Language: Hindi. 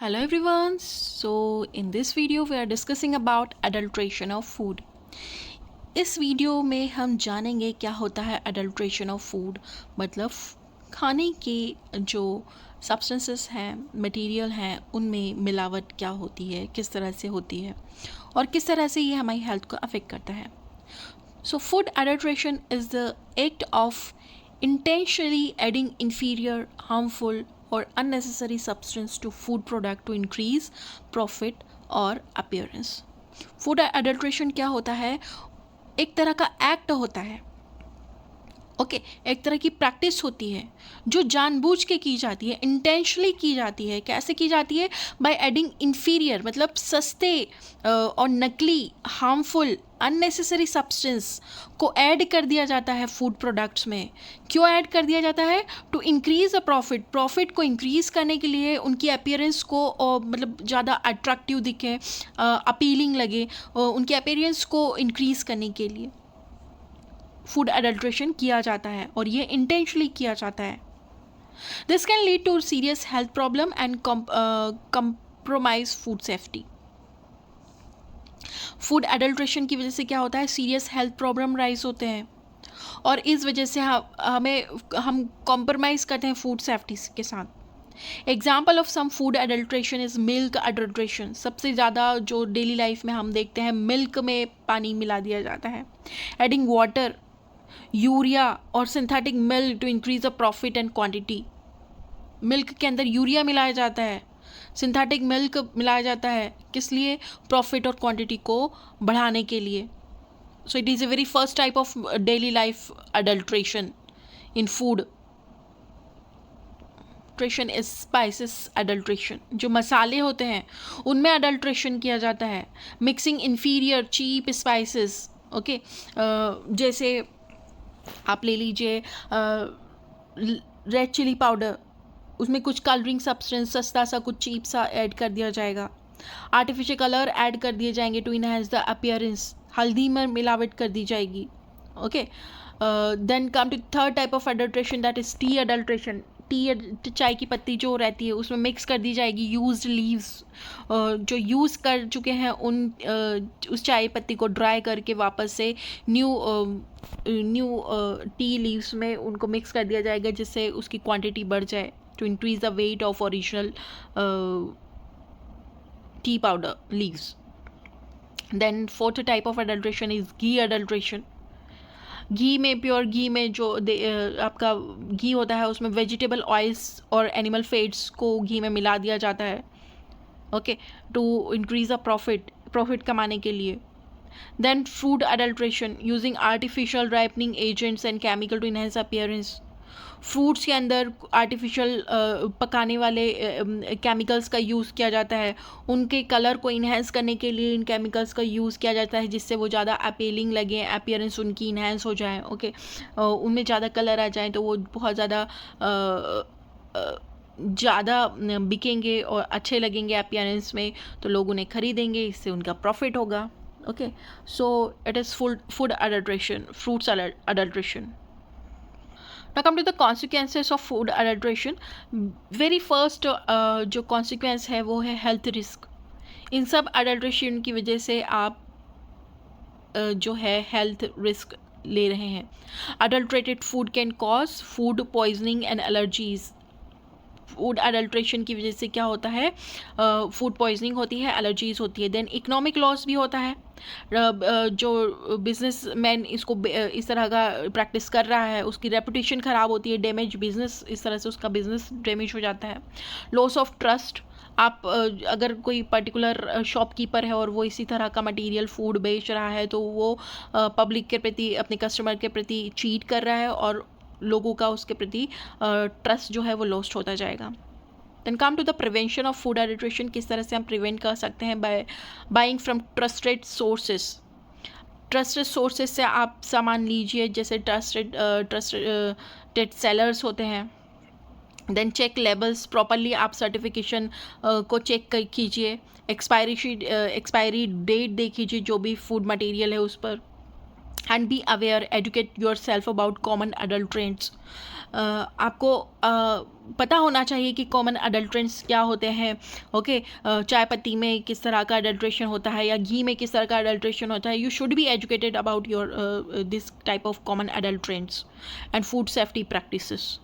Hello everyone. So in this video we are discussing about adulteration of food. इस वीडियो में हम जानेंगे क्या होता है adulteration of food, मतलब खाने के जो सब्सटेंसेस हैं, मटेरियल हैं, उनमें मिलावट क्या होती है, किस तरह से होती है और किस तरह से ये हमारी हेल्थ को अफेक्ट करता है. So food adulteration is the act of intentionally adding inferior, harmful or unnecessary substance to food product to increase profit or appearance. Food adulteration क्या होता है? एक तरह का एक्ट होता है, ओके एक तरह की प्रैक्टिस होती है जो जानबूझ के की जाती है, इंटेंशनली की जाती है. कैसे की जाती है? बाय एडिंग इन्फीरियर, मतलब सस्ते और नकली, हार्मफुल, अननेसेसरी सब्सटेंस को ऐड कर दिया जाता है फूड प्रोडक्ट्स में. क्यों ऐड कर दिया जाता है? टू इंक्रीज़ अ प्रॉफिट को इंक्रीज़ करने के लिए, उनकी अपीयरेंस को मतलब ज़्यादा अट्रैक्टिव दिखे, अपीलिंग लगे, उनके अपीयरेंस को इंक्रीज़ करने के लिए फूड अडल्ट्रेशन किया जाता है और ये इंटेंशनली किया जाता है. This can lead to serious health problem and compromise food safety. Food adulteration की वजह से क्या होता है? सीरियस हेल्थ प्रॉब्लम राइज होते हैं और इस वजह से हम कॉम्प्रोमाइज़ करते हैं फूड सेफ्टी के साथ. Example of some food adulteration is milk adulteration. सबसे ज़्यादा जो डेली लाइफ में हम देखते हैं, मिल्क में पानी मिला दिया जाता है. एडिंग वाटर, यूरिया और synthetic milk to increase the profit and quantity. Milk के अंदर यूरिया मिलाया जाता है, सिंथेटिक मिल्क मिलाया जाता है, किस लिए? प्रॉफिट और क्वांटिटी को बढ़ाने के लिए. So it is a very first type of daily life adulteration in food. Adulteration is spices adulteration. जो मसाले होते हैं उनमें अडल्ट्रेशन किया जाता है. Mixing inferior cheap spices, okay. जैसे आप ले लीजिए रेड चिली पाउडर, उसमें कुछ कलरिंग सब्सटेंस सस्ता सा, कुछ चीप सा ऐड कर दिया जाएगा. आर्टिफिशियल कलर ऐड कर दिए जाएंगे टू इनहेंस द अपीयरेंस. हल्दी में मिलावट कर दी जाएगी, okay. Then come to third type of adulteration, that is tea adulteration. Tea, चाय की पत्ती जो रहती है उसमें मिक्स कर दी जाएगी यूज्ड लीव्स. जो यूज़ कर चुके हैं उस चाय पत्ती को ड्राई करके वापस से न्यू टी लीव्स में उनको मिक्स कर दिया जाएगा, जिससे उसकी क्वांटिटी बढ़ जाए, to increase the weight of original tea powder leaves. Then fourth type of adulteration is ghee adulteration. घी में, प्योर घी में जो आपका घी होता है उसमें वेजिटेबल ऑयल्स और एनिमल फैट्स को घी में मिला दिया जाता है, okay, to increase a profit कमाने के लिए. Then food adulteration using artificial ripening agents and chemical to enhance appearance. Fruits के अंदर आर्टिफिशियल पकाने वाले केमिकल्स का यूज़ किया जाता है. उनके कलर को इन्हेंस करने के लिए इन केमिकल्स का यूज़ किया जाता है, जिससे वो ज़्यादा अपीलिंग लगे, अपीयरेंस उनकी इन्हेंस हो जाए, ओके. उनमें ज़्यादा कलर आ जाए तो वो बहुत ज़्यादा बिकेंगे और अच्छे लगेंगे अपीयरेंस में, तो लोग उन्हें खरीदेंगे, इससे उनका प्रॉफिट होगा, okay. So it is food adulteration, fruits adulteration. Now come to the consequences of food adulteration. Very first जो consequence है वो है health risk. इन सब adulteration की वजह से आप जो है health risk ले रहे हैं. Adulterated food can cause food poisoning and allergies. Food adulteration की वजह से क्या होता है? फूड पॉइजनिंग होती है, एलर्जीज होती है. देन इकोनॉमिक लॉस भी होता है. जो बिजनेस मैन इसको इस तरह का प्रैक्टिस कर रहा है उसकी रेपुटेशन ख़राब होती है, डैमेज बिजनेस, इस तरह से उसका बिजनेस डैमेज हो जाता है. Loss of trust. आप अगर कोई पर्टिकुलर शॉपकीपर है और वो इसी तरह का मटेरियल फूड बेच रहा है तो वो पब्लिक के प्रति, अपने कस्टमर के प्रति चीट कर रहा है और लोगों का उसके प्रति ट्रस्ट जो है वो लॉस्ट होता जाएगा. Then come to the prevention of food adulteration. किस तरह से हम प्रिवेंट कर सकते हैं? By buying from trusted sources. Trusted sources से आप सामान लीजिए, जैसे ट्रस्टेड सेलर्स होते हैं. Then check labels properly. आप सर्टिफिकेशन को चेक कीजिए. एक्सपायरी डेट देखिए जो भी फूड मटेरियल है उस पर. And be aware, educate yourself about common adulterants. आपको पता होना चाहिए कि कॉमन अडल्ट्रेंट्स क्या होते हैं। ओके, चाय पत्ती में किस तरह का अडल्ट्रेशन होता है या घी में किस तरह का अडल्ट्रेशन होता है। You should be educated about your this type of common adulterants and food safety practices.